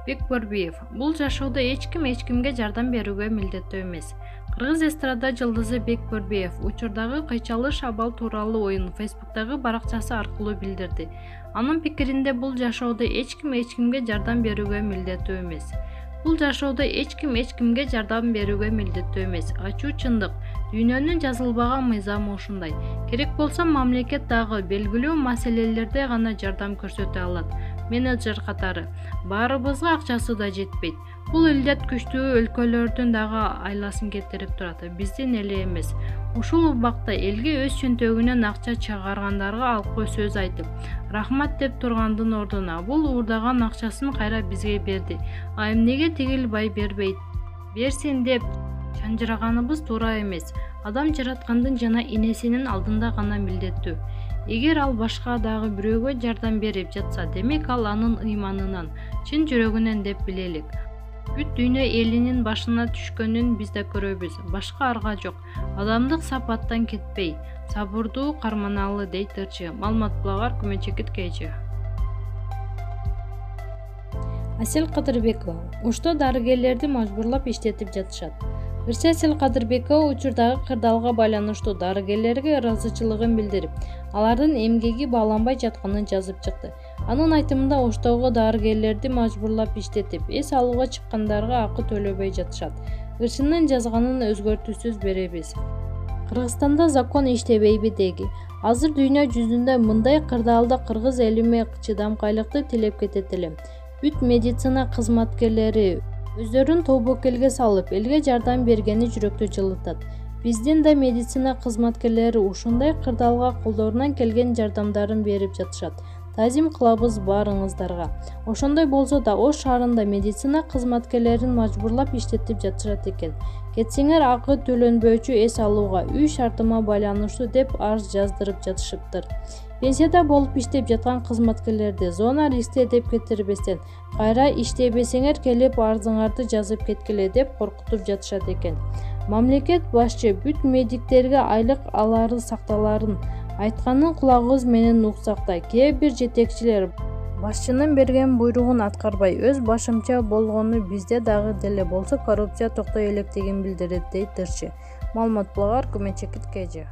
Бекборбиев. Бул жашоодо эч кимге жардам берүүгө милдеттүү эмес. Кыргыз эстрада жылдызы Бекборбиев учурдагы кыйчалуу шабал тууралуу оюн Facebook'тагы баракчасы аркылуу билдирди. Анын пикиринде бул жашоодо эч кимге жардам берүүгө милдеттүү эмес. Бул жашоодо эч кимге жардам берүүгө милдеттүү эмес. Ачуу чындык. Дүйнөнүн жазылбаган мыйзамы ушундай. Керек болсо мамлекет дагы белгилүү маселелерде гана жардам көрсөтө алат. Менеджер катары. Баарыбызга акчасы да жетпейт. Бул илдет күчтүү өлкөлөрдүн дагы айласын кетирип турат. Биздин эле эмес. Ушул убакта элге өз чөнтөгүнөн акча чыгаргандарга алкы сөз айтып, рахмат деп тургандын ордуна бул уурдаган акчасын кайра бизге берди. А эмнеге тигил бай бербейт? Берсин деп чанжыраганыбыз туура эмес. Адам жараткандын жана энесинин алдында гана милдеттүү. Эгер ал башка дагы бирөөгө жардам берип жатса, демек ал анын ыйманынан, чын жүрөгүнөн деп билелик. Бүт дүйнө элинин башына түшкөнүн биз да көрөбүз. Башка арга жок. Адамдык сапаттан кетпей, сабырдуу карманалы дейт ырчы. Маалымат булагар Күмөнчекит КЖ. Асел Кадырбекова. Ошто дарыгерлерди мажбурлап иштетип жатышат. Ырчы Асел Кадырбекова учурдагы кырдаалга байланыштуу дарыгерлерге ыраазычылыгын билдирип, алардын эмгеги бааланбай жатканын жазып чыкты. Анын айтымында Оштогу дарыгерлерди мажбурлап иштетип, эс алууга чыккандарга акы төлөбөй жатышат. Ырчынын жазганын өзгөртүүсүз беребиз. Кыргызстанда закон иштебейби деги. Азыр дүйнө жүзүндө мындай кырдаалда кыргыз элиме чыдамкайлыкты тилеп кетет элем. Бүт медицина кызматкерлери өздөрүн тобокелге салып, элге жардам бергени жүрөктү жылытат. Биздин да медицина кызматкерлери ушундай кырдаалга колдорунан келген жардамдарын берип жатышат. Тазим кылабыз баарыңыздарга. Ошондой болсо да Ош шаарында медицина кызматкерлерин мажбурлап иштетип жатышат экен. Кетсеңер акы төлөнбөчү эс алууга үй шартыма байланыштуу деп арыз жаздырып жатышыптыр. Пенсияда болуп иштеп жаткан кызматкерлерди зона рискте деп кетирбестен, кайра иштебесеңер келип арызыңарды жазып кеткиле деп коркутуп жатышат экен. Мамлекет башчы бүт медиктерге айлык алары сакталарын айтканын кулагыбыз менен уксак да, кээ бир жетекчилер башчынын берген буйругун аткарбай өз башымча болгону бизде дагы деле болсо коррупция токтой элек деген билдирет дейт ырчы. Маалымат булагар Күмөнчекит КЖ.